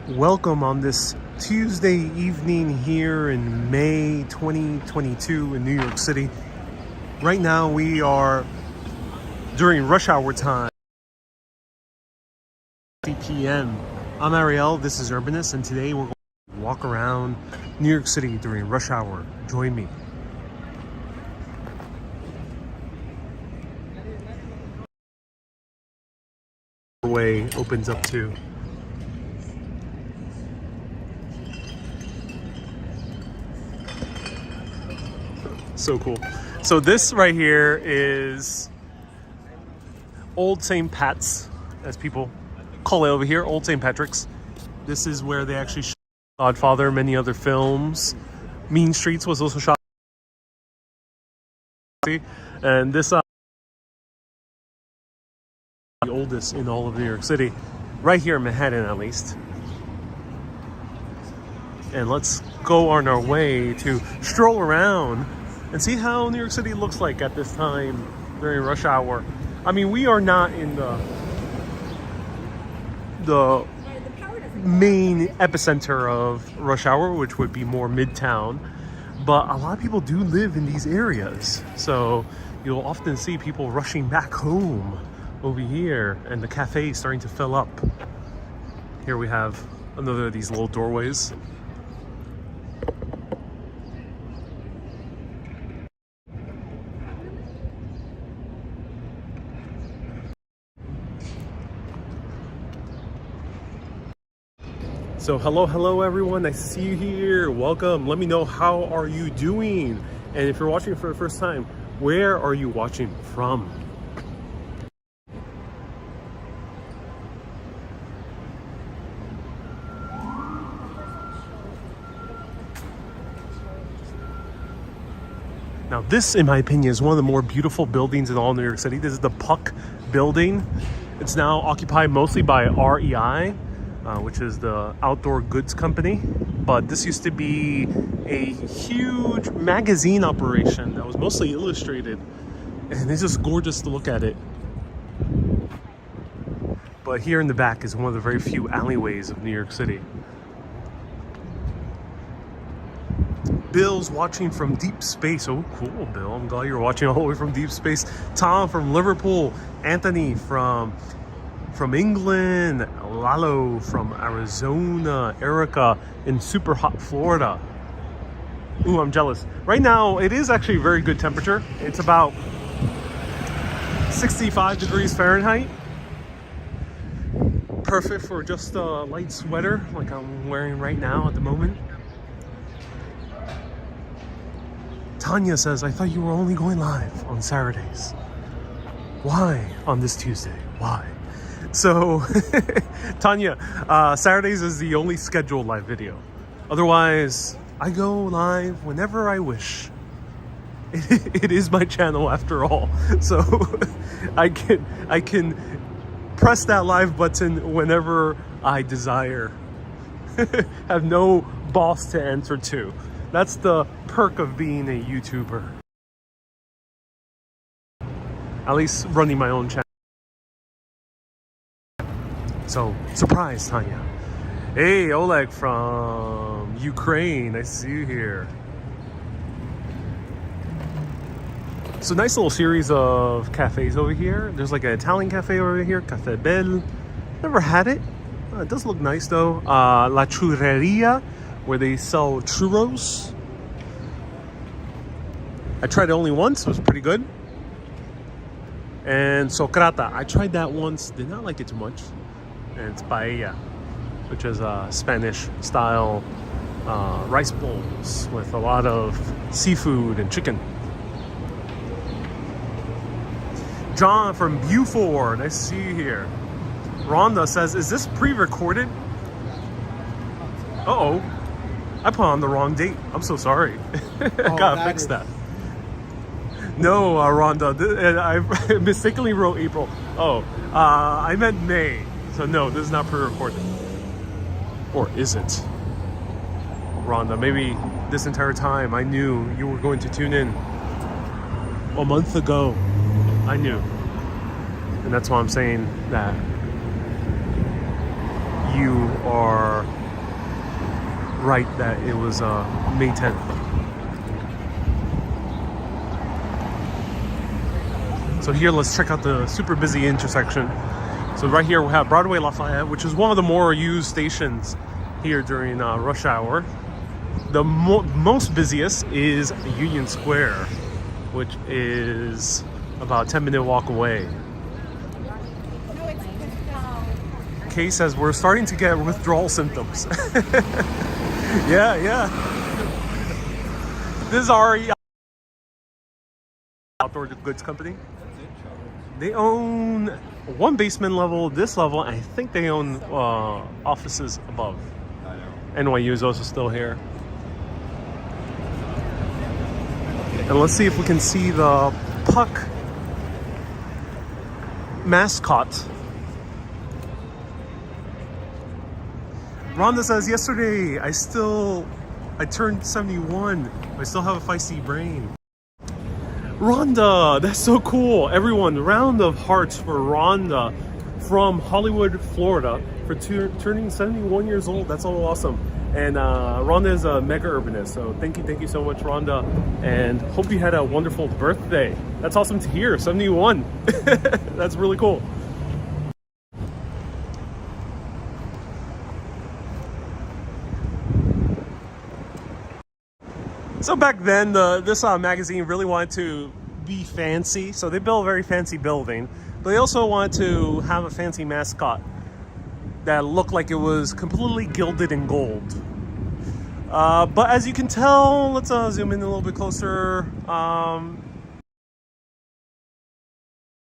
Welcome on this Tuesday evening here in May 2022 in New York City. Right now we are during rush hour time, 3 p.m. I'm Ariel, this is Urbanist, and today we're going to walk around New York City during rush hour. Join me. The way opens up too. So cool. So this right here is Old St. Pat's, as people call it over here, Old St. Patrick's. This is where they actually shot Godfather, many other films. Mean Streets was also shot. And this the oldest in all of New York City, right here in Manhattan at least. And let's go on our way to stroll around and see how New York City looks like at this time during rush hour. I mean, we are not in the main epicenter of rush hour, which would be more midtown, but a lot of people do live in these areas. So you'll often see people rushing back home over here, and the cafe is starting to fill up. Here we have another of these little doorways. So hello everyone, nice to see you here. Welcome. Let me know, how are you doing? And if you're watching for the first time, where are you watching from? Now this, in my opinion, is one of the more beautiful buildings in all New York City. This is the Puck Building. It's now occupied mostly by REI, which is the outdoor goods company. But this used to be a huge magazine operation that was mostly illustrated. And it's just gorgeous to look at it. But here in the back is one of the very few alleyways of New York City. Bill's watching from deep space. Oh, cool, Bill. I'm glad you're watching all the way from deep space. Tom from Liverpool. Anthony from England. Lalo from Arizona. Erica in super hot Florida. Ooh, I'm jealous. Right now, it is actually very good temperature. It's about 65 degrees Fahrenheit. Perfect for just a light sweater like I'm wearing right now at the moment. Tanya says, I thought you were only going live on Saturdays. Why on this Tuesday? Why? So, Tanya, Saturdays is the only scheduled live video. Otherwise, I go live whenever I wish. It is my channel after all. So, I can press that live button whenever I desire. Have no boss to answer to. That's the perk of being a YouTuber. At least running my own channel. So, surprise, Tanya. Hey, Oleg from Ukraine. Nice to see you here. So, nice little series of cafes over here. There's like an Italian cafe over here, Cafe Belle. Never had it. It does look nice though. La Churreria, where they sell churros. I tried it only once, it was pretty good. And Socrata, I tried that once, did not like it too much. And it's paella, which is a Spanish style rice bowls with a lot of seafood and chicken. John from Beaufort, nice to see you here. Rhonda says, is this pre-recorded? Uh-oh, I put on the wrong date. I'm so sorry. I gotta fix that. No, Rhonda, and I mistakenly wrote April. Oh, I meant May. So no, this is not pre-recorded. Or is it? Rhonda, maybe this entire time I knew you were going to tune in. A month ago, I knew. And that's why I'm saying that you are right that it was May 10th. So here, let's check out the super busy intersection. So right here we have Broadway Lafayette, which is one of the more used stations here during rush hour. The most busiest is Union Square, which is about a 10-minute walk away. Kay says we're starting to get withdrawal symptoms. Yeah. This is our outdoor goods company. They own one basement level, this level, and I think they own offices above. NYU is also still here. And let's see if we can see the Puck mascot. Rhonda says, yesterday I turned 71. I still have a feisty brain. Rhonda, that's so cool. Everyone, round of hearts for Rhonda from Hollywood, Florida, for turning 71 years old. That's so awesome. And Rhonda is a mega urbanist, so thank you so much, Rhonda, and hope you had a wonderful birthday. That's awesome to hear. 71. That's really cool. So back then, this magazine really wanted to be fancy. So they built a very fancy building, but they also wanted to have a fancy mascot that looked like it was completely gilded in gold. But as you can tell, let's zoom in a little bit closer.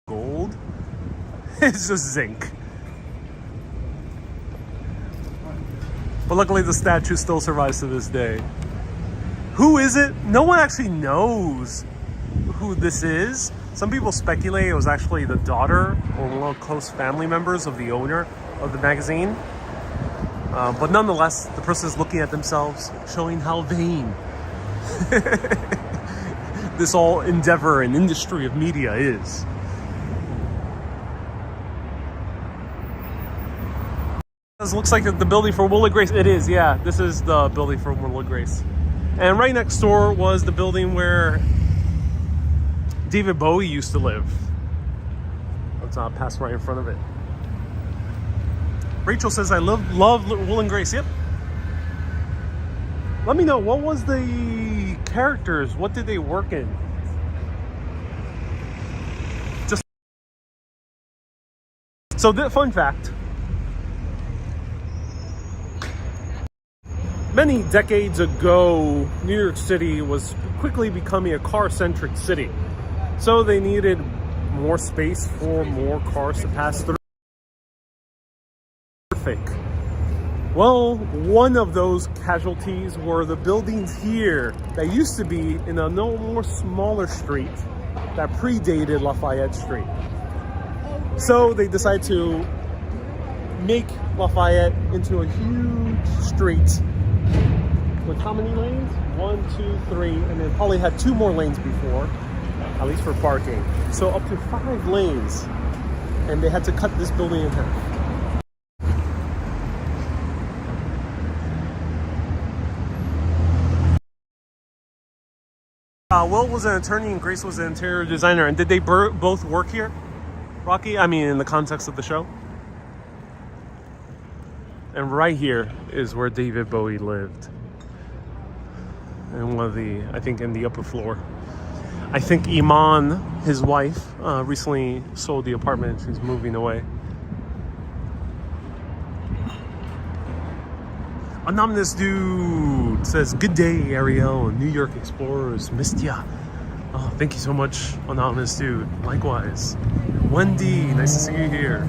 Gold. It's just zinc. But luckily the statue still survives to this day. Who is it? No one actually knows who this is. Some people speculate it was actually the daughter or one of the close family members of the owner of the magazine. But nonetheless, the person is looking at themselves, showing how vain this all endeavor and industry of media is. This looks like the building for Will and Grace. It is, yeah. This is the building for Will and Grace. And right next door was the building where David Bowie used to live. Let's pass right in front of it. Rachel says, I love Will and Grace. Yep. Let me know, what was the characters? What did they work in? Just so the fun fact. Many decades ago, New York City was quickly becoming a car-centric city. So they needed more space for more cars to pass through. Well, one of those casualties were the buildings here that used to be in a no more smaller street that predated Lafayette Street. So they decided to make Lafayette into a huge street with how many lanes? 1, 2, 3, and then probably had 2 more lanes before, at least for parking. So up to 5 lanes, and they had to cut this building in half. Will was an attorney and Grace was an interior designer. And did they both work here, Rocky? I mean, in the context of the show? And right here is where David Bowie lived. And I think in the upper floor. I think Iman, his wife, recently sold the apartment. She's moving away. Anonymous Dude says, good day, Ariel, New York Explorers, missed ya. Oh, thank you so much, Anonymous Dude. Likewise. Wendy, nice to see you here.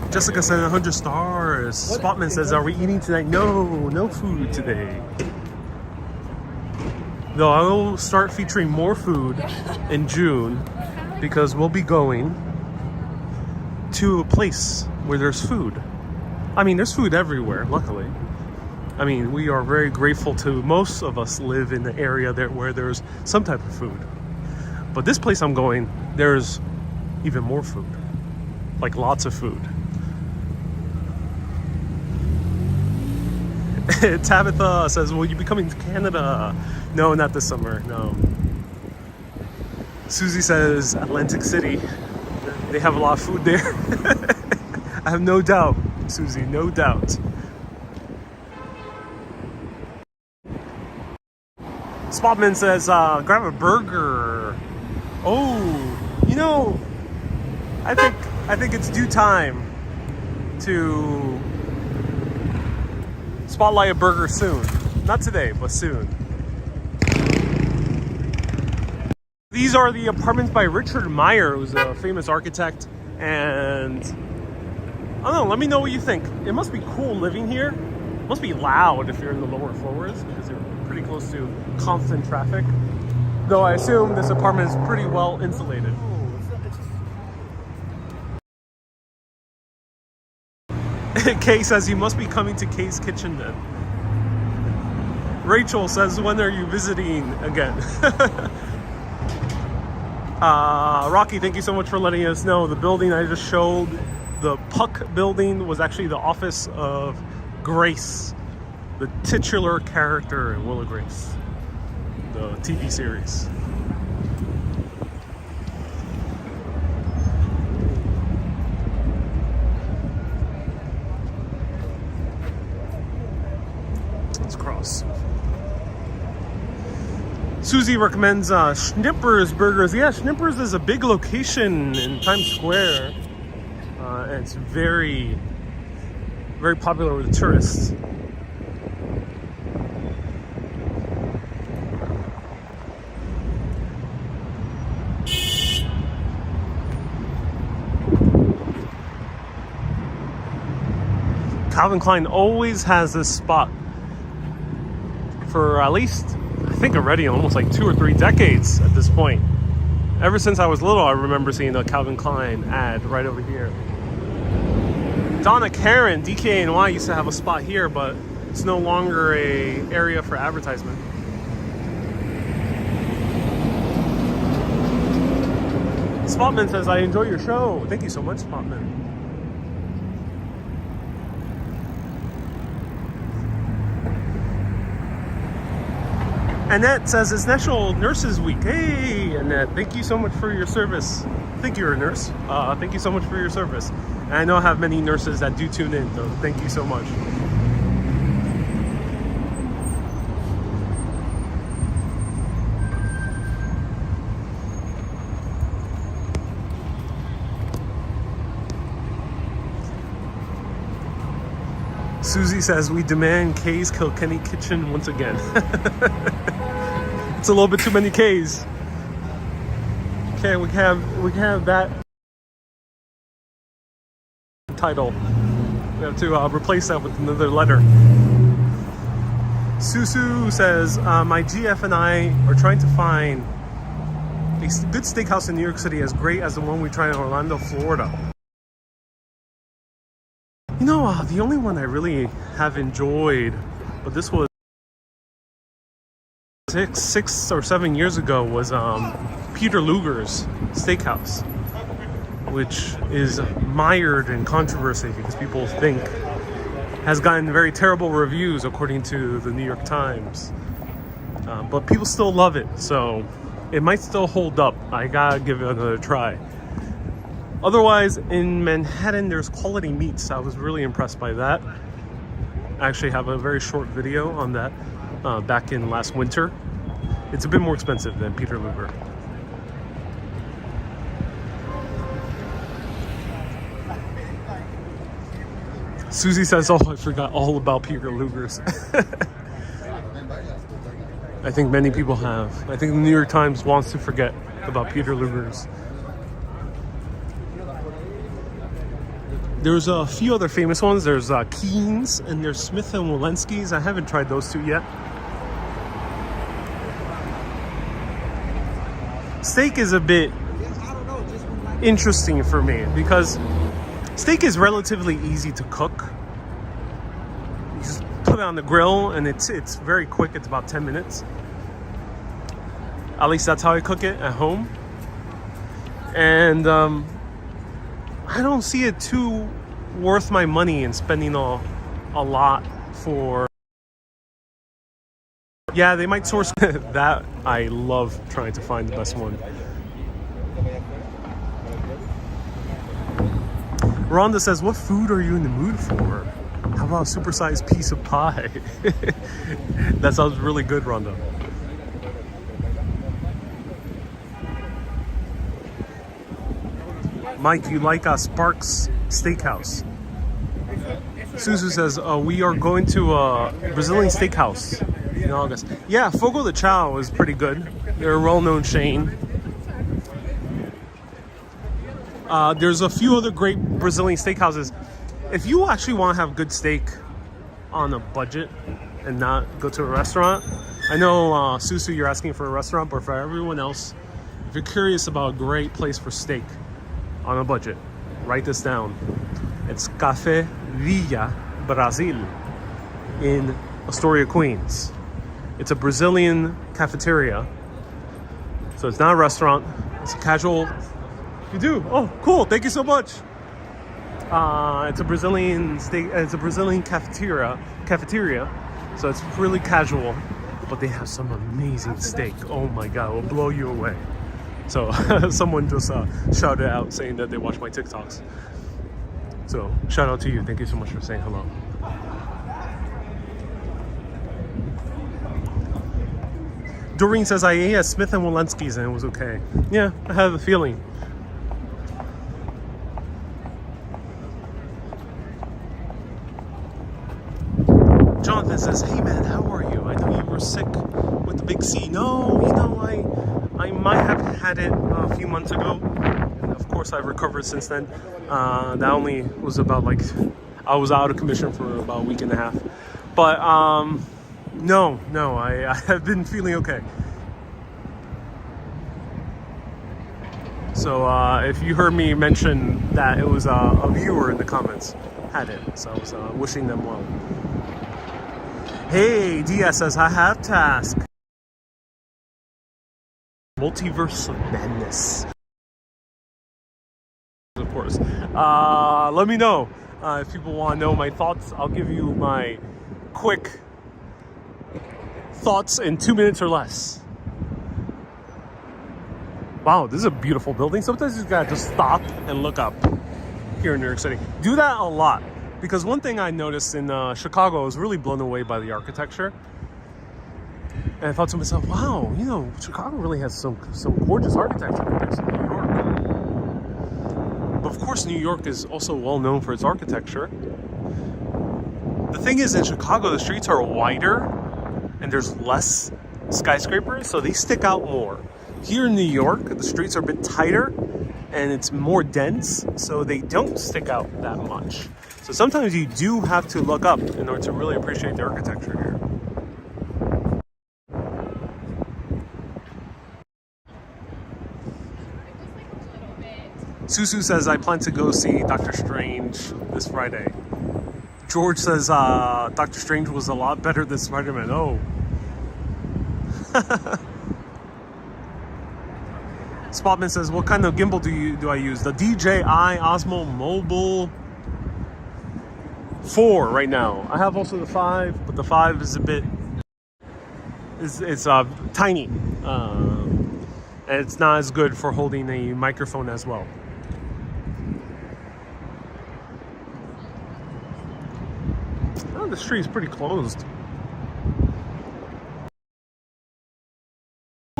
Jessica said 100 stars. Spotman says, are we eating tonight? No food today. Though I will start featuring more food in June because we'll be going to a place where there's food. I mean, there's food everywhere, luckily. I mean, we are very grateful to most of us live in the area where there's some type of food. But this place I'm going, there's even more food. like lots of food. Tabitha says, will you be coming to Canada? No, not this summer, no. Susie says, Atlantic City. They have a lot of food there. I have no doubt, Susie, no doubt. Spotman says, grab a burger. Oh, you know, I think it's due time to spotlight a burger soon. Not today, but soon. These are the apartments by Richard Meyer, who's a famous architect. And I don't know, let me know what you think. It must be cool living here. It must be loud if you're in the lower floors because you're pretty close to constant traffic. Though I assume this apartment is pretty well insulated. Kay says you must be coming to Kay's Kitchen then. Rachel says, when are you visiting again? Rocky, thank you so much for letting us know. The building I just showed, the Puck building, was actually the office of Grace, the titular character in Will and Grace, the TV series. Let's cross. Susie recommends Schnipper's Burgers. Yeah, Schnipper's is a big location in Times Square. And it's very, very popular with tourists. Calvin Klein always has this spot for at least, I think already almost like 2 or 3 decades at this point. Ever since I was little, I remember seeing a Calvin Klein ad right over here. Donna Karen, DKNY, used to have a spot here, but it's no longer a area for advertisement. Spotman says, I enjoy your show. Thank you so much, Spotman. Annette says it's National Nurses Week. Hey, Annette, thank you so much for your service. I think you're a nurse. Thank you so much for your service. And I know I have many nurses that do tune in, so thank you so much. Susie says, we demand Kay's Kilkenny Kitchen once again. It's a little bit too many K's. Okay, we can have that title. We have to replace that with another letter. Susu says, my GF and I are trying to find a good steakhouse in New York City as great as the one we tried in Orlando, Florida. You know, the only one I really have enjoyed, but this was six or 7 years ago, was Peter Luger's Steakhouse, which is mired in controversy because people think has gotten very terrible reviews according to the New York Times. But people still love it, so it might still hold up. I gotta give it another try. Otherwise, in Manhattan, there's Quality Meats. I was really impressed by that. I actually have a very short video on that back in last winter. It's a bit more expensive than Peter Luger. Susie says, oh, I forgot all about Peter Luger's. I think many people have. I think the New York Times wants to forget about Peter Luger's. There's a few other famous ones. There's Keen's and there's Smith & Wollensky's. I haven't tried those two yet. Steak is a bit interesting for me because steak is relatively easy to cook. You just put it on the grill and it's very quick. It's about 10 minutes. At least that's how I cook it at home. And I don't see it too worth my money in spending a lot for. Yeah, they might source that. I love trying to find the best one. Rhonda says, what food are you in the mood for? How about a supersized piece of pie? That sounds really good, Rhonda. Mike, you like Sparks Steakhouse? Suzu says, we are going to a Brazilian steakhouse in August. Yeah, Fogo de Chao is pretty good. They're a well-known chain. There's a few other great Brazilian steakhouses. If you actually want to have good steak on a budget and not go to a restaurant, I know, Susu, you're asking for a restaurant, but for everyone else, if you're curious about a great place for steak on a budget, write this down. It's Café Villa Brasil in Astoria, Queens. It's a Brazilian cafeteria. So it's not a restaurant, it's a casual. You do? Oh, cool, thank you so much. It's a Brazilian steak, it's a Brazilian cafeteria. So it's really casual, but they have some amazing steak. Oh my God, it will blow you away. So someone just shouted out saying that they watch my TikToks. So shout out to you. Thank you so much for saying hello. Doreen says, I ate at Smith & Wollensky's and it was okay. Yeah, I have a feeling. Jonathan says, hey man, how are you? I know you were sick with the big C. No, you know, I might have had it a few months ago. And of course, I've recovered since then. That only was about like, I was out of commission for about a week and a half. But no, I have been feeling okay. So if you heard me mention that it was a viewer in the comments had it. So I was wishing them well. Hey, DS says, I have task. Multiverse of Madness. Of course. Let me know if people want to know my thoughts. I'll give you my quick thoughts in 2 minutes or less. Wow, this is a beautiful building. Sometimes you gotta just stop and look up here in New York City. Do that a lot. Because one thing I noticed in Chicago, I was really blown away by the architecture. And I thought to myself, wow, you know, Chicago really has some gorgeous architecture compared to New York. But of course, New York is also well known for its architecture. The thing is, in Chicago, the streets are wider and there's less skyscrapers, so they stick out more. Here in New York, the streets are a bit tighter and it's more dense, so they don't stick out that much. So sometimes you do have to look up in order to really appreciate the architecture here. Susu says, I plan to go see Doctor Strange this Friday. George says, Doctor Strange was a lot better than Spider-Man. Oh. Spotman says, what kind of gimbal do I use? The DJI Osmo Mobile 4 right now. I have also the 5, but the 5 is a bit, it's tiny. And it's not as good for holding a microphone as well. Oh, the street is pretty closed.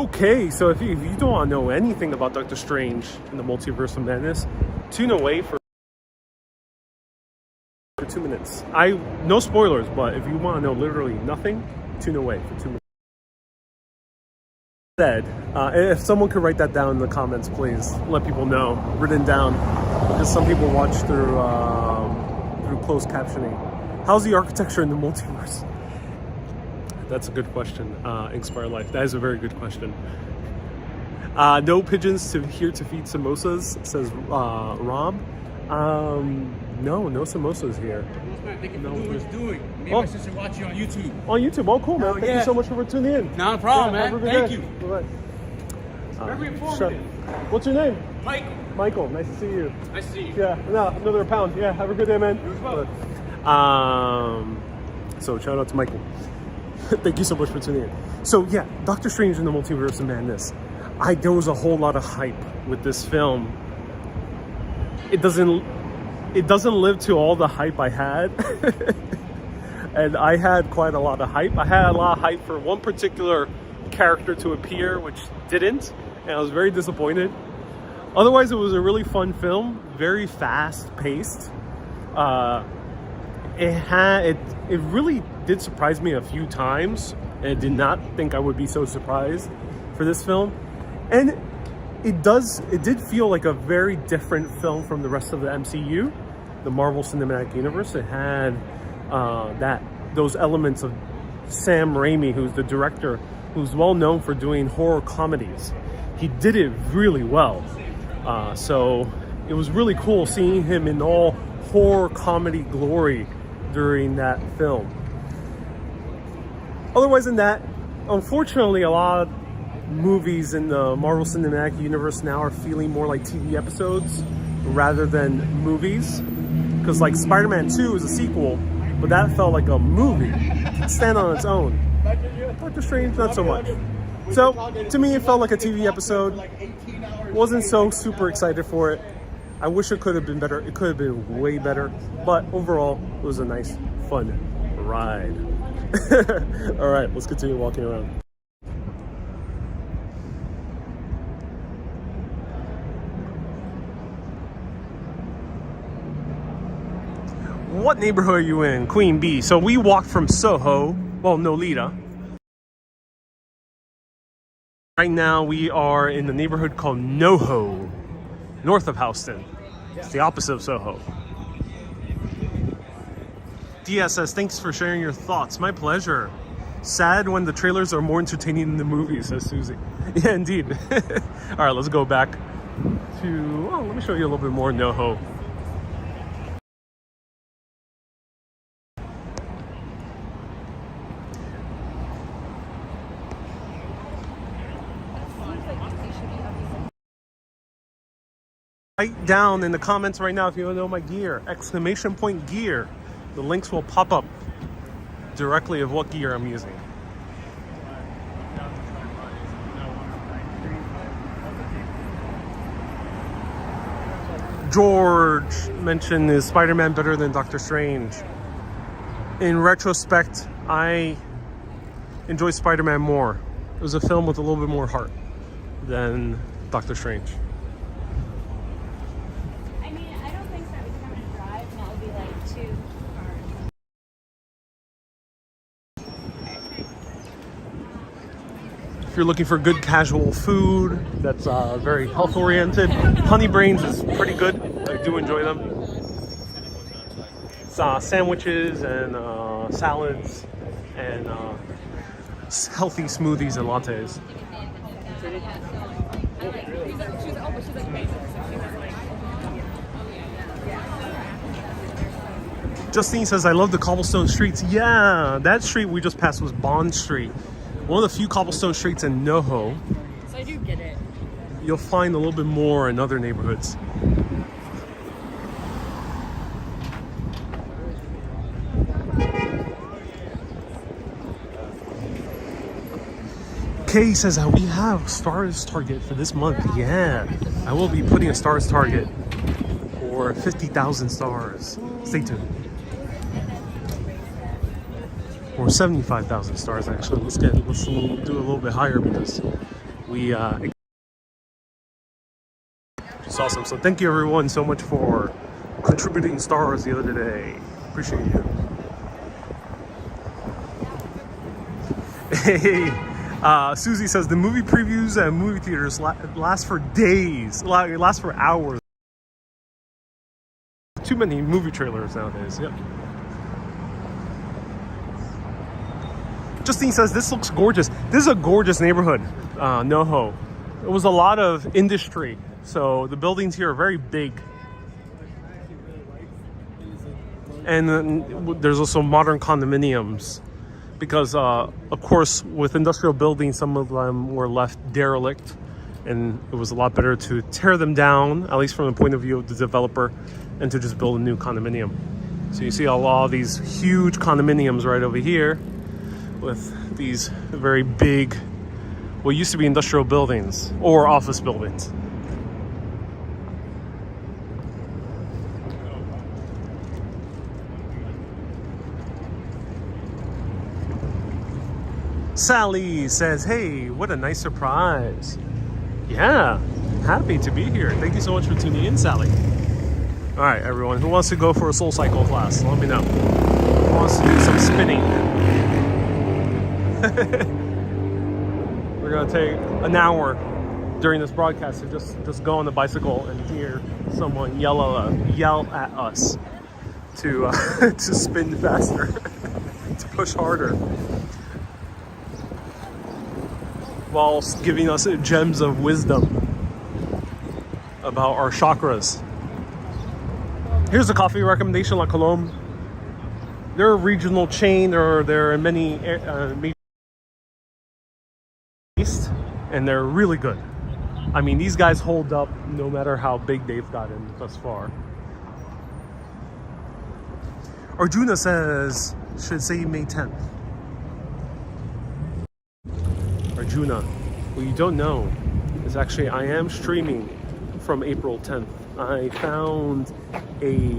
Okay, so if you don't want to know anything about Doctor Strange and the Multiverse of Madness, tune away for 2 minutes. No spoilers, but if you want to know literally nothing, tune away for 2 minutes. Said, if someone could write that down in the comments, please let people know, written down, because some people watch through closed captioning. How's the architecture in the multiverse? That's a good question. Inspire Life. That is a very good question. No pigeons here to feed samosas, says Rob. No samosas here. Thank you for doing what you're doing. Me and my sister watch you on YouTube. On YouTube? Oh, cool, man. Thank you so much for tuning in. Not a problem, man. Thank you. Bye-bye. Very informative. What's your name? Michael. Michael, nice to see you. Nice to see you. Yeah, no, another pound. Yeah, have a good day, man. You as well. So shout out to Michael. Thank you so much for tuning in. So yeah, Doctor Strange in the Multiverse of Madness. There was a whole lot of hype with this film. It doesn't live to all the hype I had. And I had quite a lot of hype. I had a lot of hype for one particular character to appear, which didn't, and I was very disappointed. Otherwise, it was a really fun film, very fast-paced. It really did surprise me a few times, and I did not think I would be so surprised for this film. And it did feel like a very different film from the rest of the MCU, the Marvel Cinematic Universe. It had those elements of Sam Raimi, who's the director, who's well known for doing horror comedies. He did it really well. So it was really cool seeing him in all horror comedy glory during that film. Otherwise than that, unfortunately, a lot of movies in the Marvel Cinematic Universe now are feeling more like TV episodes rather than movies. Because like Spider-Man 2 is a sequel, but that felt like a movie. It stand on its own. Doctor Strange, not so much. So, to me, it felt like a TV episode. Wasn't so super excited for it. I wish it could have been better. It could have been way better. But overall, it was a nice, fun ride. All right, let's continue walking around. What neighborhood are you in? Queen Bee. So we walked from Soho, well, Nolita. Right now we are in the neighborhood called NoHo, north of Houston. It's the opposite of Soho. DS says, thanks for sharing your thoughts. My pleasure. Sad when the trailers are more entertaining than the movies, says Susie. Yeah, indeed. All right, let's go back to, let me show you a little bit more NoHo. Write down in the comments right now if you want to know my gear, exclamation point gear. The links will pop up directly of what gear I'm using. George mentioned, is Spider-Man better than Doctor Strange? In retrospect, I enjoy Spider-Man more. It was a film with a little bit more heart than Doctor Strange. If you're looking for good casual food that's very health oriented, Honey Brains is pretty good. I do enjoy them. It's sandwiches and salads and healthy smoothies and lattes. Justine says, I love the cobblestone streets. Yeah, that street we just passed was Bond Street. One of the few cobblestone streets in NoHo. So I do get it. You'll find a little bit more in other neighborhoods. Kay says that we have stars target for this month. Yeah, I will be putting a stars target for 50,000 stars. Stay tuned. Or 75,000 stars actually. Let's do a little bit higher because we it's awesome. So thank you everyone so much for contributing stars the other day. Appreciate you. Hey, Susie says the movie previews at movie theaters last for days, last for hours. Too many movie trailers nowadays. Yep. Justine says, this looks gorgeous. This is a gorgeous neighborhood, NoHo. It was a lot of industry, so the buildings here are very big. And then there's also modern condominiums because, of course, with industrial buildings, some of them were left derelict and it was a lot better to tear them down, at least from the point of view of the developer, and to just build a new condominium. So you see a lot of these huge condominiums right over here with these very big, what used to be industrial buildings or office buildings. Sally says, hey, what a nice surprise. Yeah, happy to be here. Thank you so much for tuning in, Sally. All right, everyone, who wants to go for a Soul Cycle class? Let me know. Who wants to do some spinning? We're gonna take an hour during this broadcast to just go on the bicycle and hear someone yell at us to to spin faster, to push harder, whilst giving us gems of wisdom about our chakras. Here's a coffee recommendation, La Colombe. They're a regional chain. They're in many major east, and they're really good. I mean, these guys hold up no matter how big they've gotten thus far. Arjuna says, should say May 10th. Arjuna, what you don't know is actually I am streaming from April 10th. I found a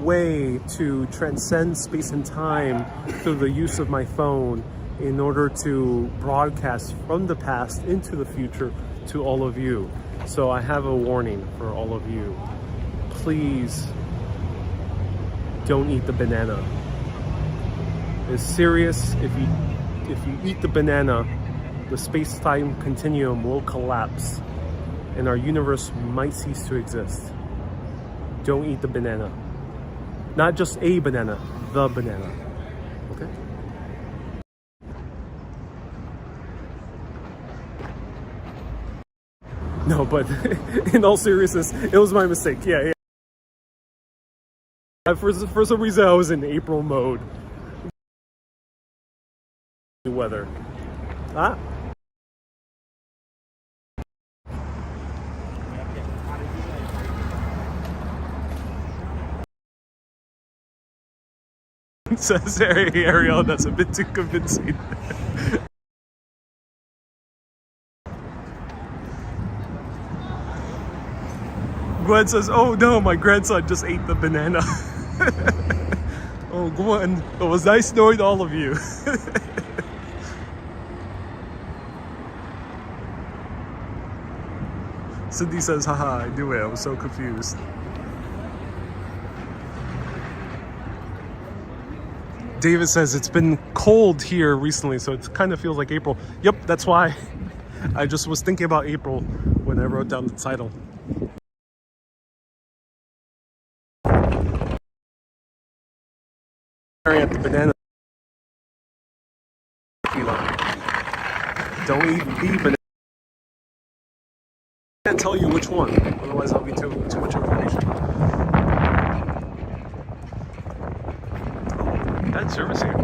way to transcend space and time through the use of my phone in order to broadcast from the past into the future to all of you. So I have a warning for all of you. Please don't eat the banana. It's serious. If you eat the banana, the space-time continuum will collapse and our universe might cease to exist. Don't eat the banana. Not just a banana, the banana. Okay? No, but in all seriousness, it was my mistake. Yeah. For some reason, I was in April mode. Weather. Ah. Says Ariel, that's a bit too convincing. Gwen says, oh no, my grandson just ate the banana. Oh, Gwen, it was nice knowing all of you. Cindy says, haha, I knew it, I was so confused. David says it's been cold here recently, so it kind of feels like April. Yep, that's why I just was thinking about April when I wrote down the title. At the banana. Don't eat the banana. I can't tell you which one, otherwise I'll be too much information. Bad service here.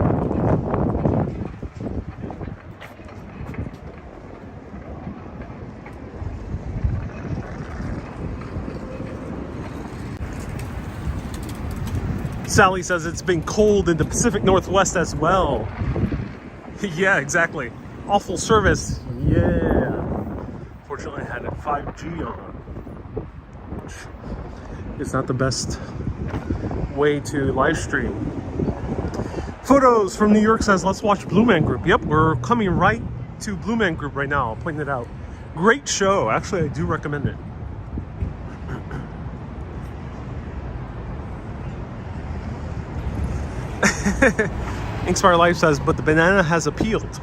Sally says it's been cold in the Pacific Northwest as well. Yeah, exactly. Awful service. Yeah. Fortunately, I had a 5G on. It's not the best way to live stream. Photos from New York says, let's watch Blue Man Group. Yep, we're coming right to Blue Man Group right now. I'll point it out. Great show. Actually, I do recommend it. Inkspire Life says, but the banana has appealed.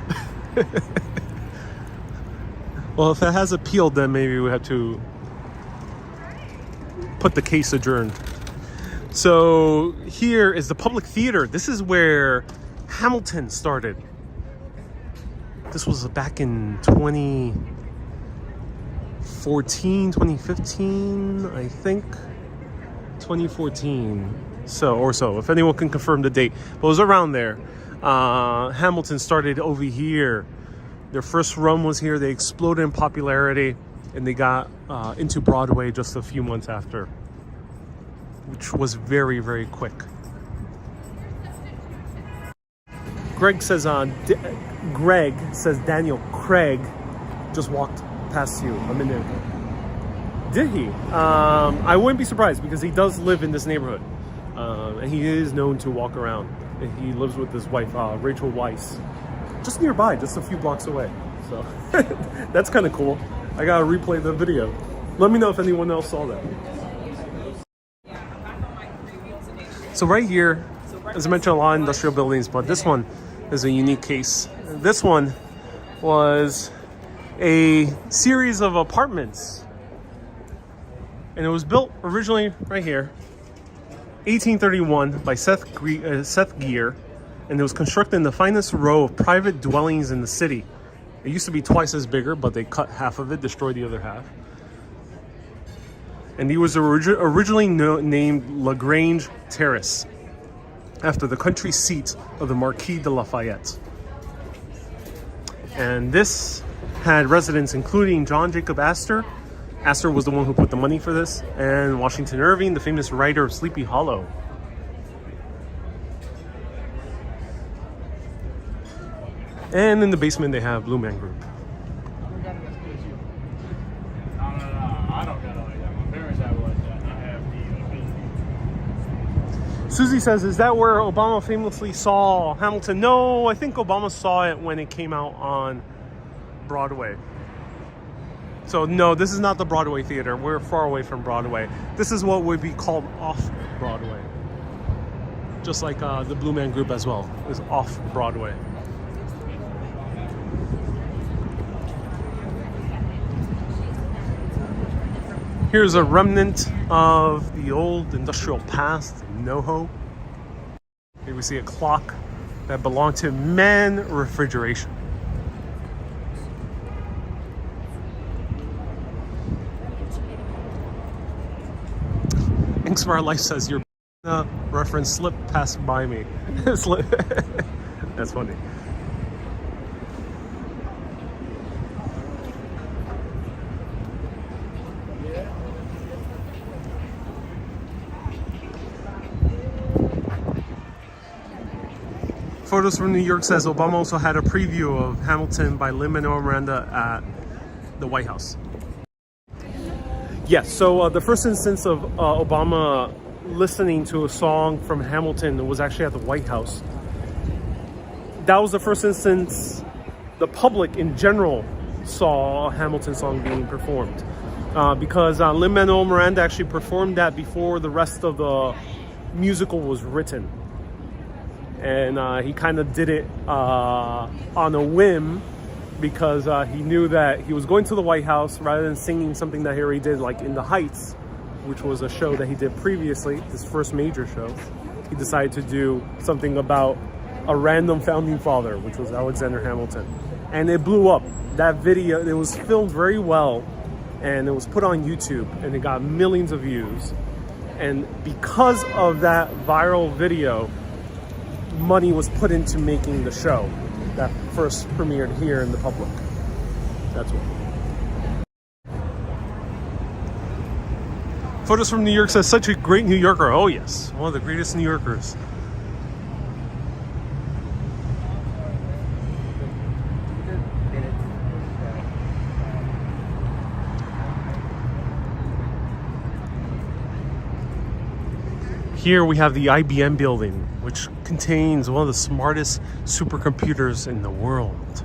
Well, if it has appealed, then maybe we have to put the case adjourned. So here is the Public Theater. This is where Hamilton started. This was back in 2014, 2015, I think. 2014. So, if anyone can confirm the date. But it was around there. Hamilton started over here Their first run was here. They exploded in popularity, and they got into Broadway just a few months after, which was very, very quick. Greg says Daniel Craig just walked past you a minute ago. Did he? I wouldn't be surprised because he does live in this neighborhood, and he is known to walk around. He lives with his wife, Rachel Weisz, just nearby, just a few blocks away. So that's kind of cool. I gotta replay the video. Let me know if anyone else saw that. So right here, as I mentioned, a lot of industrial buildings, but this one is a unique case. This one was a series of apartments, and it was built originally right here, 1831, by Seth Geer, and it was constructed in the finest row of private dwellings in the city. It used to be twice as bigger, but they cut half of it, destroyed the other half. And he was originally named LaGrange Terrace, after the country seat of the Marquis de Lafayette. And this had residents including John Jacob Astor. Astor was the one who put the money for this, and Washington Irving, the famous writer of Sleepy Hollow. And in the basement they have Blue Man Group. Susie says, is that where Obama famously saw Hamilton? No, I think Obama saw it when it came out on Broadway. So no, this is not the Broadway theater. We're far away from Broadway. This is what would be called off-Broadway. Just like the Blue Man Group as well is off-Broadway. Here's a remnant of the old industrial past, NoHo. Here we see a clock that belonged to Man Refrigeration. Inspire Life says your reference slip passed by me. That's funny. Photos from New York says Obama also had a preview of Hamilton by Lin-Manuel Miranda at the White House. Yes, so the first instance of Obama listening to a song from Hamilton was actually at the White House. That was the first instance the public in general saw a Hamilton song being performed. Because Lin-Manuel Miranda actually performed that before the rest of the musical was written. And he kind of did it on a whim because he knew that he was going to the White House rather than singing something that he already did, like in the Heights, which was a show that he did previously, his first major show. He decided to do something about a random founding father, which was Alexander Hamilton. And it blew up. That video, it was filmed very well, and it was put on YouTube, and it got millions of views. And because of that viral video, money was put into making the show that first premiered here in the public. That's what. Photos from New York says such a great New Yorker. Oh yes, one of the greatest New Yorkers. Here we have the IBM Building, which contains one of the smartest supercomputers in the world.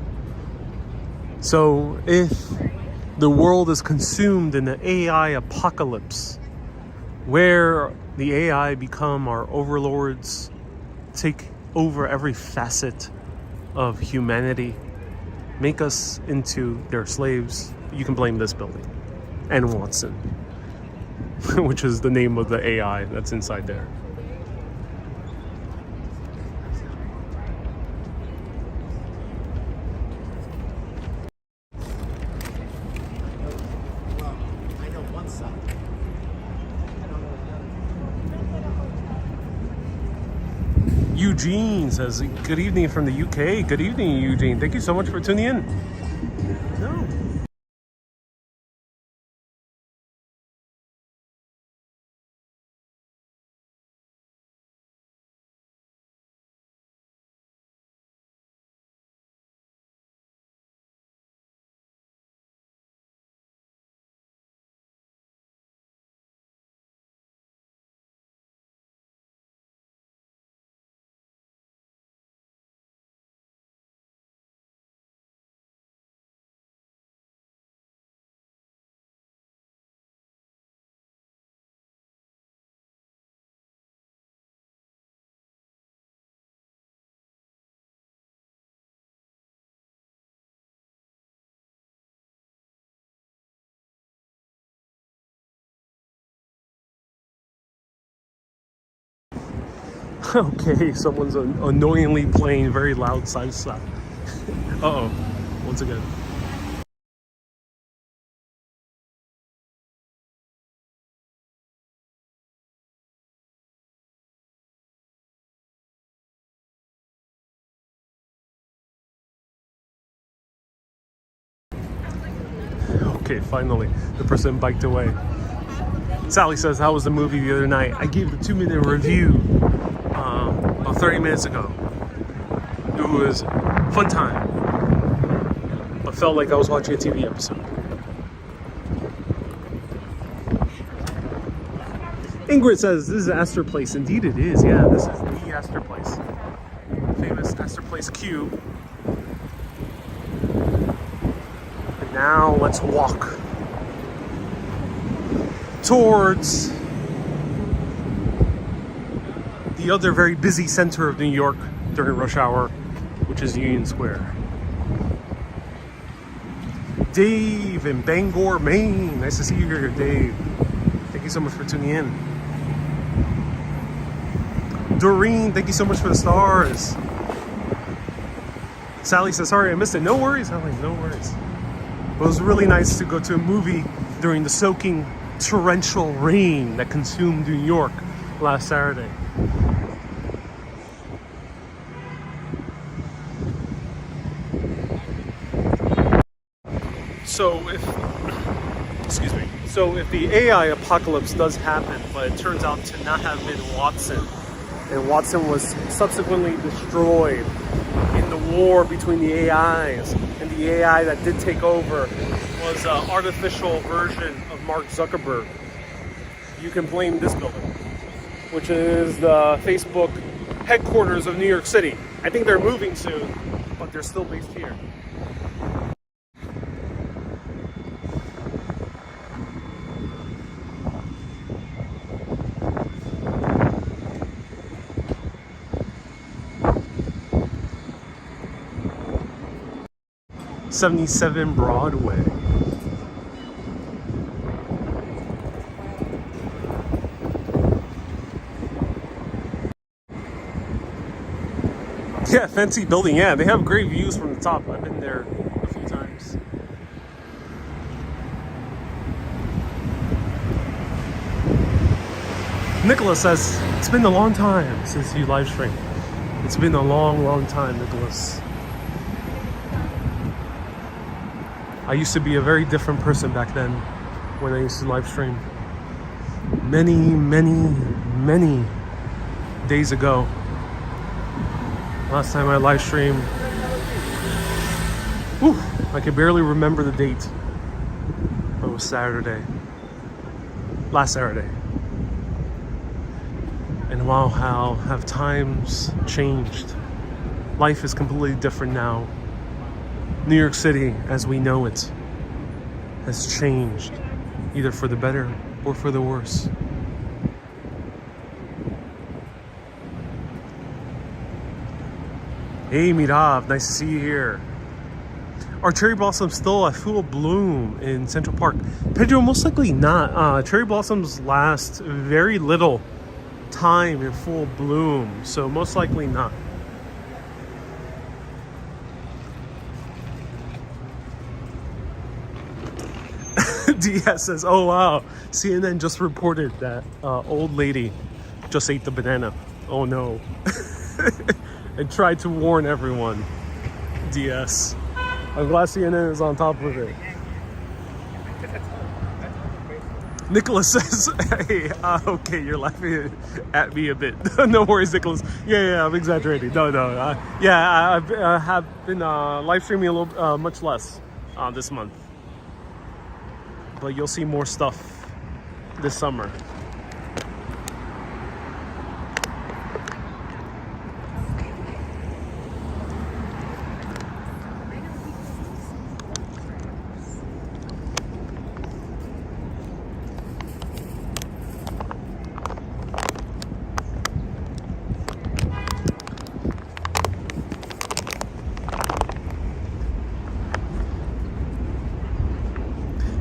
So if the world is consumed in the AI apocalypse, where the AI become our overlords, take over every facet of humanity, make us into their slaves, you can blame this building and Watson. Which is the name of the AI that's inside there. Eugene says, good evening from the UK. Good evening, Eugene. Thank you so much for tuning in. No. Okay, someone's annoyingly playing very loud salsa. Uh-oh, once again. Okay, finally, the person biked away. Sally says, how was the movie the other night? I gave a 2-minute review about 30 minutes ago. It was a fun time, but felt like I was watching a TV episode. Ingrid says, this is Astor Place. Indeed it is, yeah, this is the Astor Place. Famous Astor Place Q. And now let's walk towards the other very busy center of New York during rush hour, which is Union Square. Dave in Bangor, Maine. Nice to see you here, Dave. Thank you so much for tuning in. Doreen, thank you so much for the stars. Sally says, sorry I missed it. No worries, Sally, no worries. But it was really nice to go to a movie during the soaking torrential rain that consumed New York last Saturday. So if the AI apocalypse does happen, but it turns out to not have been Watson, and Watson was subsequently destroyed in the war between the AIs, and the AI that did take over was an artificial version of Mark Zuckerberg, you can blame this building, which is the Facebook headquarters of New York City. I think they're moving soon, but they're still based here. '77 Broadway. Yeah, fancy building. Yeah, they have great views from the top. I've been there a few times. Nicholas says, it's been a long time since you live streamed. It's been a long, long time, Nicholas. I used to be a very different person back then when I used to live stream. Many, many, many days ago. Last time I live streamed, I can barely remember the date. It was Saturday. Last Saturday. And wow, how have times changed. Life is completely different now. New York City, as we know it, has changed, either for the better or for the worse. Hey Mirav, nice to see you here. Are cherry blossoms still at full bloom in Central Park? Pedro, most likely not. Cherry blossoms last very little time in full bloom, so most likely not. DS says, oh wow, CNN just reported that old lady just ate the banana. Oh no. and tried to warn everyone. DS. I'm glad CNN is on top of it. Nicholas says, hey, okay, you're laughing at me a bit. No worries, Nicholas. Yeah, I'm exaggerating. No. I have been live streaming a little, much less this month. But you'll see more stuff this summer.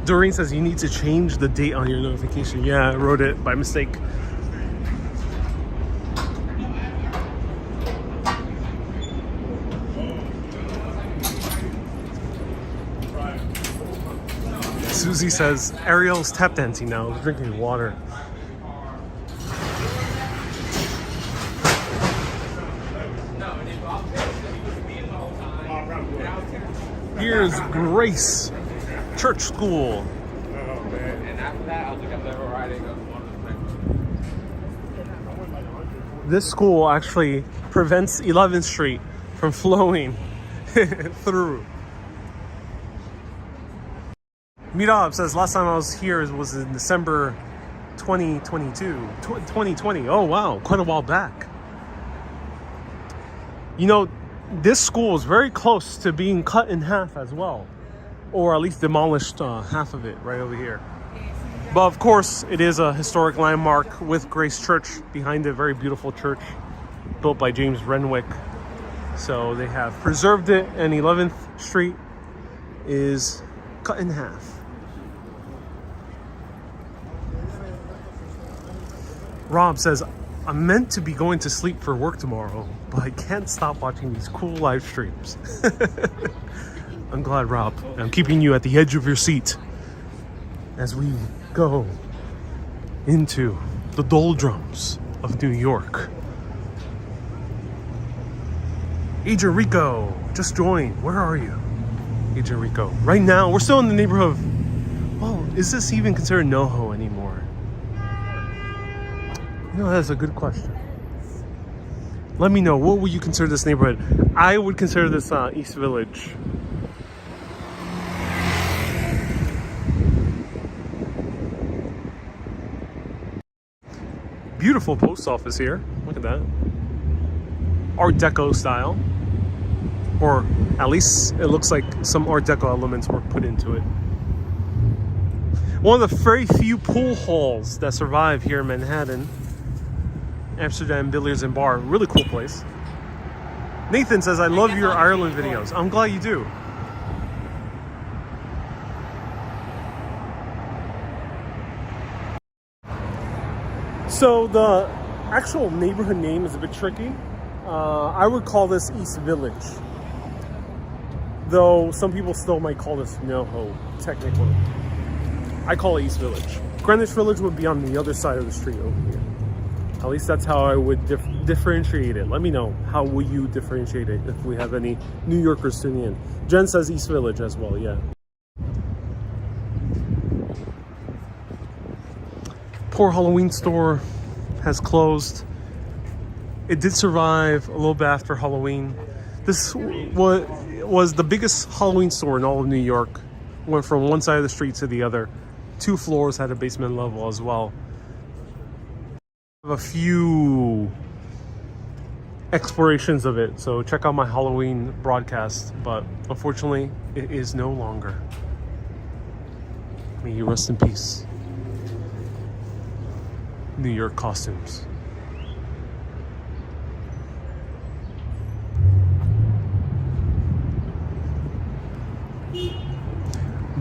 Doreen says you need to change the date on your notification. Yeah, I wrote it by mistake. Susie says Ariel's tap dancing now, drinking water. Here's Grace Church School. And after that, I'll look at the riding of one of the. This school actually prevents 11th Street from flowing through. Mirab says last time I was here was in December 2020. Oh wow, quite a while back. You know, this school is very close to being cut in half as well. Or at least demolished half of it right over here. But of course, it is a historic landmark with Grace Church behind it. Very beautiful church built by James Renwick. So they have preserved it, and 11th Street is cut in half. Rob says, I'm meant to be going to sleep for work tomorrow, but I can't stop watching these cool live streams. I'm glad, Rob. I'm keeping you at the edge of your seat as we go into the doldrums of New York. Agent Rico, just joined. Where are you? Agent Rico. Right now, we're still in the neighborhood of... Well, is this even considered NoHo anymore? No, that's a good question. Let me know. What would you consider this neighborhood? I would consider this East Village. Beautiful post office here. Look at that. Art Deco style. Or at least it looks like some Art Deco elements were put into it. One of the very few pool halls that survive here in Manhattan. Amsterdam Billiards and Bar. Really cool place. Nathan says, I love your Ireland videos. I'm glad you do. So the actual neighborhood name is a bit tricky. I would call this East Village. Though some people still might call this NoHo, technically. I call it East Village. Greenwich Village would be on the other side of the street over here. At least that's how I would differentiate it. Let me know, how will you differentiate it if we have any New Yorkers tuning in. Jen says East Village as well, yeah. Poor Halloween store has closed. It did survive a little bit after Halloween. This was the biggest Halloween store in all of New York. Went from one side of the street to the other. 2 floors, had a basement level as well. I have a few explorations of it, so check out my Halloween broadcast, but unfortunately it is no longer. May you rest in peace. New York costumes.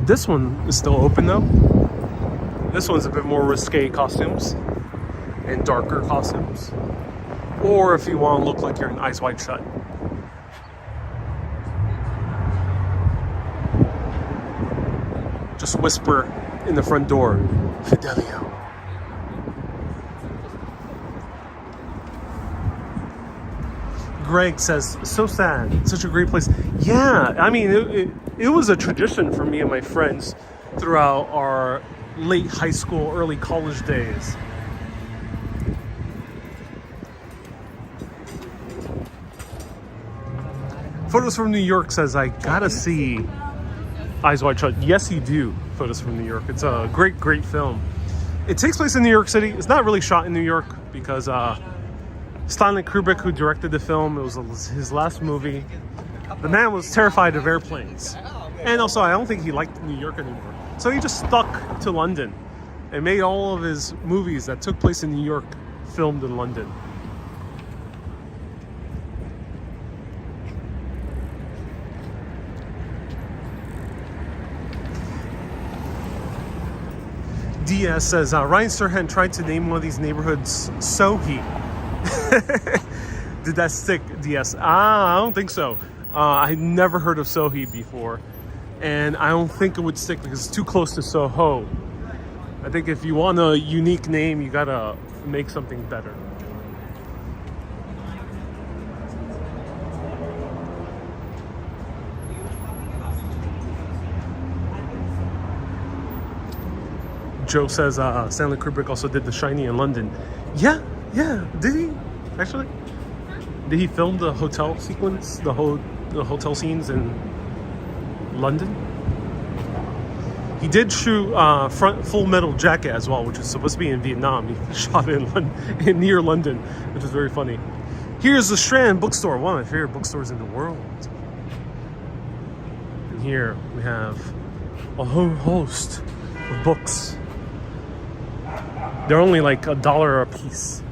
This one is still open though. This one's a bit more risque costumes and darker costumes. Or if you want to look like you're in Eyes Wide Shut. Just whisper in the front door, Fidelio. Greg says, so sad, such a great place. Yeah, I mean, it was a tradition for me and my friends throughout our late high school, early college days. Photos from New York says, I gotta see Eyes Wide Shut. Yes, you do. Photos from New York. It's a great, great film. It takes place in New York City. It's not really shot in New York because Stanley Kubrick, who directed the film, it was his last movie. The man was terrified of airplanes. And also, I don't think he liked New York anymore. So he just stuck to London and made all of his movies that took place in New York filmed in London. Diaz says, Ryan Serhant tried to name one of these neighborhoods Sohi. Did that stick, Diaz? I don't think so. I had never heard of Sohi before. And I don't think it would stick because it's too close to Soho. I think if you want a unique name, you gotta make something better. Joe says Stanley Kubrick also did The Shining in London. Yeah, did he? Actually? Did he film the hotel sequence, the hotel scenes in London? He did shoot Full Metal Jacket as well, which is supposed to be in Vietnam. He shot it in near London, which is very funny. Here's the Strand Bookstore, one of my favorite bookstores in the world. And here we have a whole host of books. They're only like $1 a piece.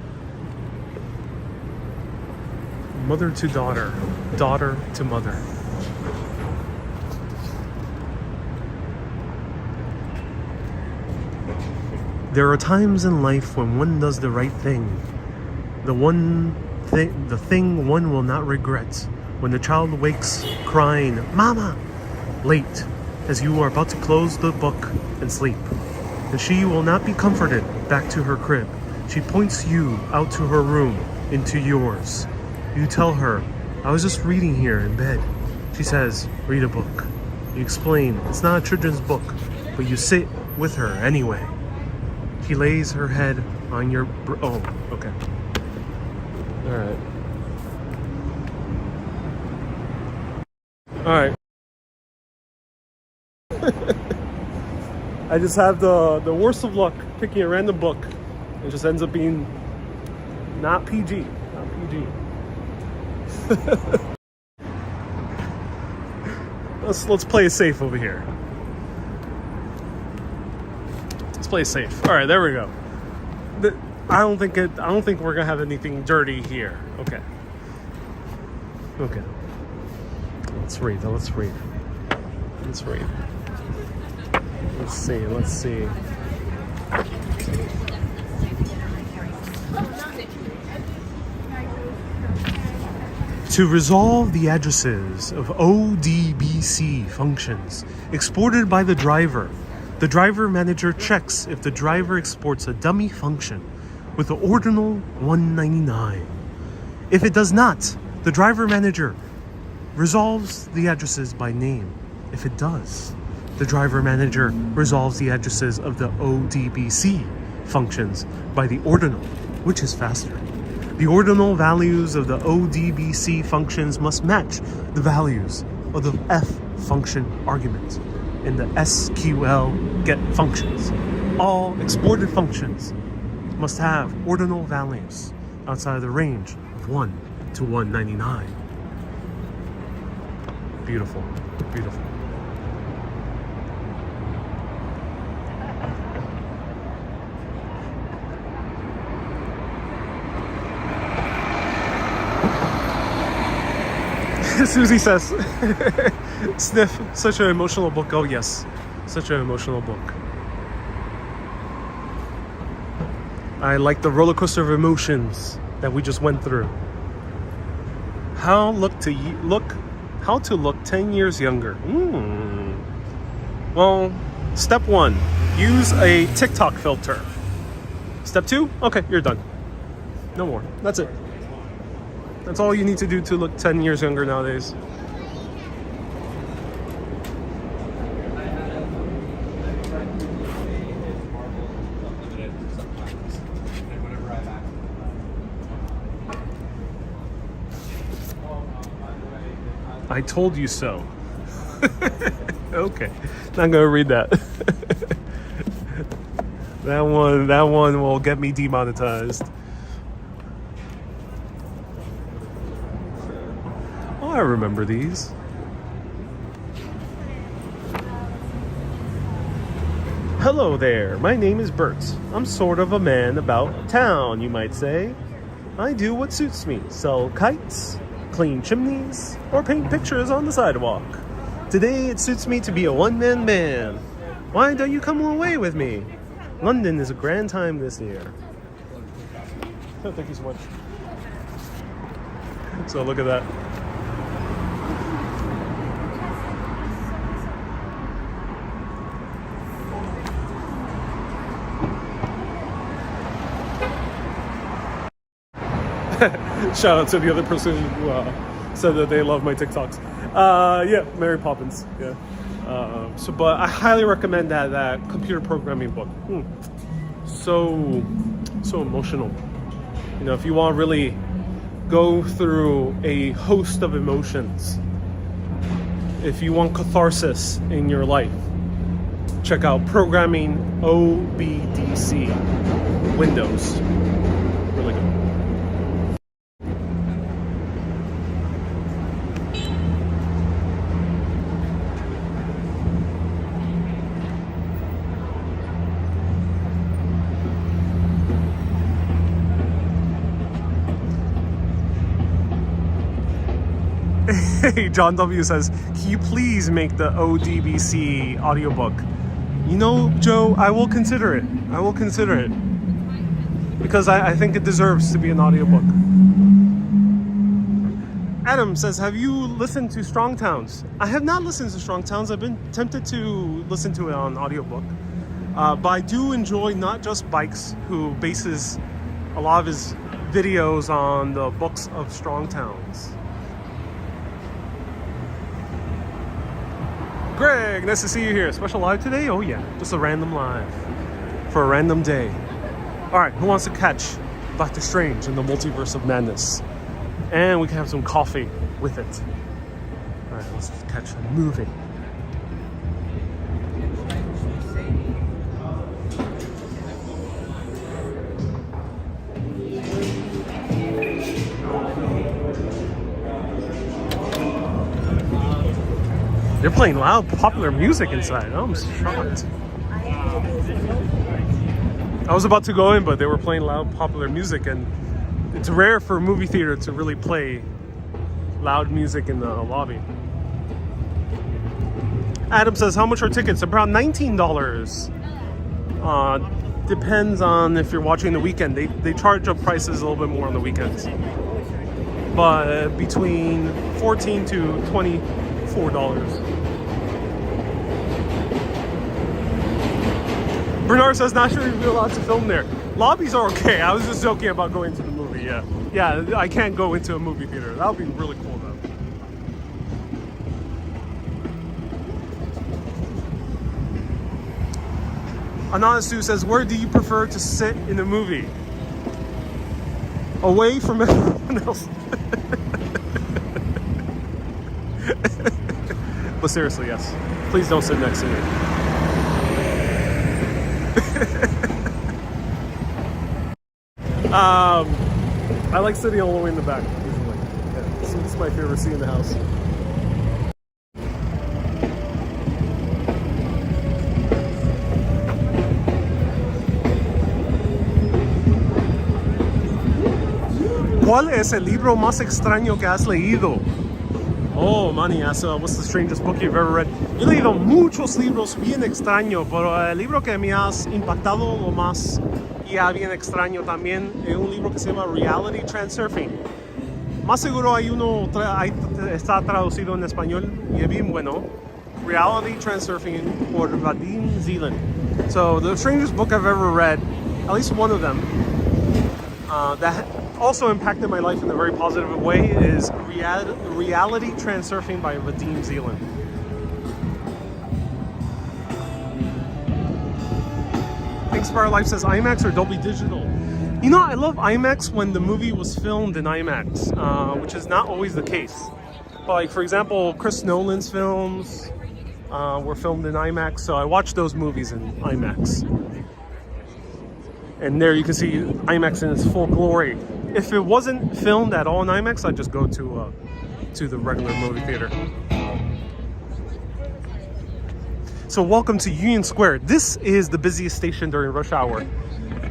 Mother to daughter, daughter to mother. There are times in life when one does the right thing. The thing one will not regret. When the child wakes crying, Mama, late, as you are about to close the book and sleep. And she will not be comforted back to her crib. She points you out to her room, into yours. You tell her, I was just reading here in bed. She says, read a book. You explain, it's not a children's book, but you sit with her anyway. She lays her head on your... oh, okay. Alright. I just have the worst of luck picking a random book. It just ends up being not PG. Not PG. Let's play it safe over here. Let's play it safe. All right, there we go. I don't think we're gonna have anything dirty here. Okay. Let's read. Let's see. To resolve the addresses of ODBC functions exported by the driver manager checks if the driver exports a dummy function with the ordinal 199. If it does not, the driver manager resolves the addresses by name. If it does, the driver manager resolves the addresses of the ODBC functions by the ordinal, which is faster. The ordinal values of the ODBC functions must match the values of the F function argument in the SQL get functions. All exported functions must have ordinal values outside of the range of 1 to 199. Beautiful. Susie says, Sniff, such an emotional book. Oh yes, such an emotional book. I like the roller coaster of emotions that we just went through. How to look 10 years younger. Well, step 1, use a TikTok filter. Step 2, okay, you're done. No more. That's it. That's all you need to do to look 10 years younger nowadays. I told you so. Okay, not gonna read that. That one will get me demonetized. Oh, I remember these. Hello there, my name is Bert. I'm sort of a man about town, you might say. I do what suits me, sell kites, clean chimneys, or paint pictures on the sidewalk. Today it suits me to be a one-man band. Why don't you come away with me? London is a grand time this year. Oh, thank you so much. So look at that. Shout out to the other person who said that they love my TikToks. Yeah, Mary Poppins. Yeah. But I highly recommend that computer programming book. So emotional. You know, if you want to really go through a host of emotions, if you want catharsis in your life, check out Programming OBDC Windows. Really good. Hey, John W says, can you please make the ODBC audiobook? You know, Joe, I will consider it. I will consider it. Because I think it deserves to be an audiobook. Adam says, have you listened to Strong Towns? I have not listened to Strong Towns. I've been tempted to listen to it on audiobook. But I do enjoy Not Just Bikes, who bases a lot of his videos on the books of Strong Towns. Greg, nice to see you here. Special live today? Oh yeah, just a random live for a random day. All right, who wants to catch Doctor Strange in the Multiverse of Madness? And we can have some coffee with it. All right, let's catch a movie. They're playing loud, popular music inside. I'm shocked. I was about to go in, but they were playing loud, popular music, and it's rare for a movie theater to really play loud music in the lobby. Adam says, how much are tickets? About $19. Depends on if you're watching the weekend. They charge up prices a little bit more on the weekends. But between $14 to $24. Bernard says, not sure you'd be allowed to film there. Lobbies are okay. I was just joking about going to the movie, yeah. Yeah, I can't go into a movie theater. That would be really cool, though. Ananasu says, where do you prefer to sit in a movie? Away from everyone else. But seriously, yes. Please don't sit next to me. I like sitting all the way in the back, usually. Yeah, it's my favorite seat in the house. ¿Cuál es el libro más extraño que has leído? Oh, Manny asks, what's the strangest book you've ever read? Yo he leído muchos libros bien extraños, pero el libro que me has impactado lo más bien extraño también es un libro que se llama Reality Transurfing. Más seguro hay uno, está traducido en español y es bien bueno. Reality Transurfing por Vadim Zeland. So the strangest book I've ever read, at least one of them, that also impacted my life in a very positive way is reality transurfing by Vadim Zealand. Inspire Life says IMAX or Dolby Digital. You know, I love IMAX when the movie was filmed in IMAX, which is not always the case. But like, for example, Chris Nolan's films were filmed in IMAX, so I watched those movies in IMAX. And there you can see IMAX in its full glory. If it wasn't filmed at all in IMAX, I'd just go to the regular movie theater. So welcome to Union Square. This is the busiest station during rush hour,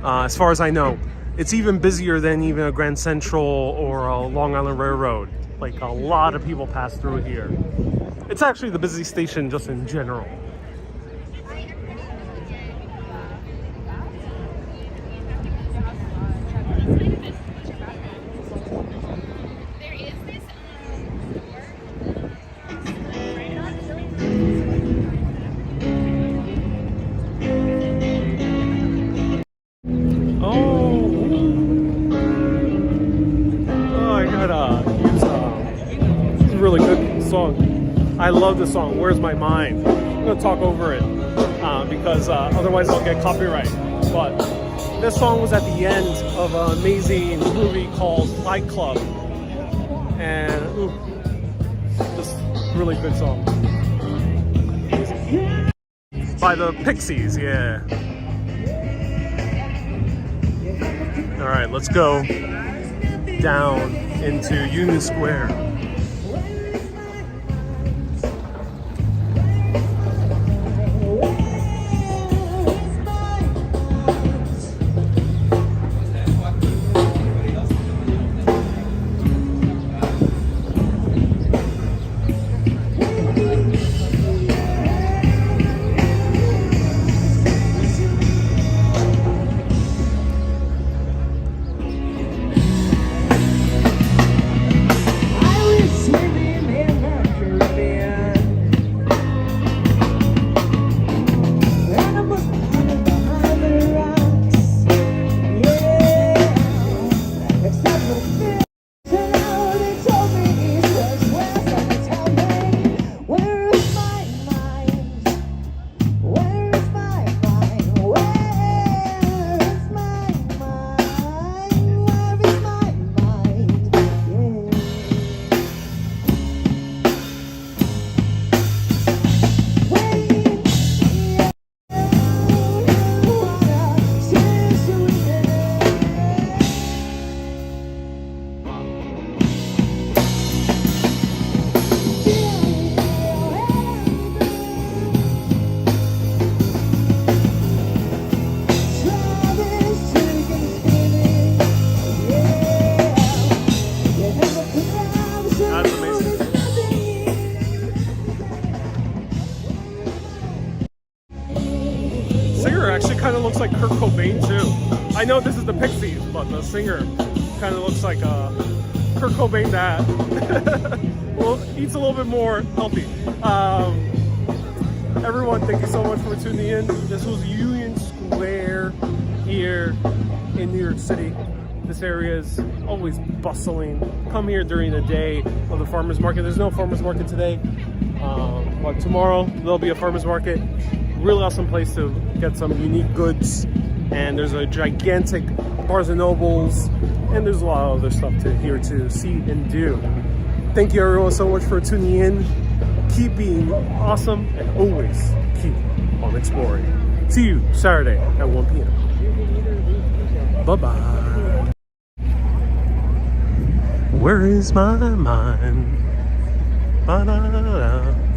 as far as I know. It's even busier than even a Grand Central or a Long Island Railroad. Like, a lot of people pass through here. It's actually the busiest station just in general. Really good song. I love this song, Where's My Mind? I'm gonna talk over it because otherwise I'll get copyright. But this song was at the end of an amazing movie called Fight Club, and just really good song by the Pixies. Yeah. All right, let's go down into Union Square. Kind of looks like Kurt Cobain too. I know this is the Pixies, but the singer kind of looks like Kurt Cobain that well, eats a little bit more healthy. Everyone, thank you so much for tuning in. This was Union Square here in New York City. This area is always bustling. Come here during the day of the farmers market. There's no farmers market today, but tomorrow there'll be a farmers market. Really awesome place to get some unique goods, and there's a gigantic Barnes and Nobles, and there's a lot of other stuff here to see and do. Thank you everyone so much for tuning in. Keep being awesome and always keep on exploring. See you Saturday at 1 p.m. Bye-bye. Where is my mind? Ba-da-da-da.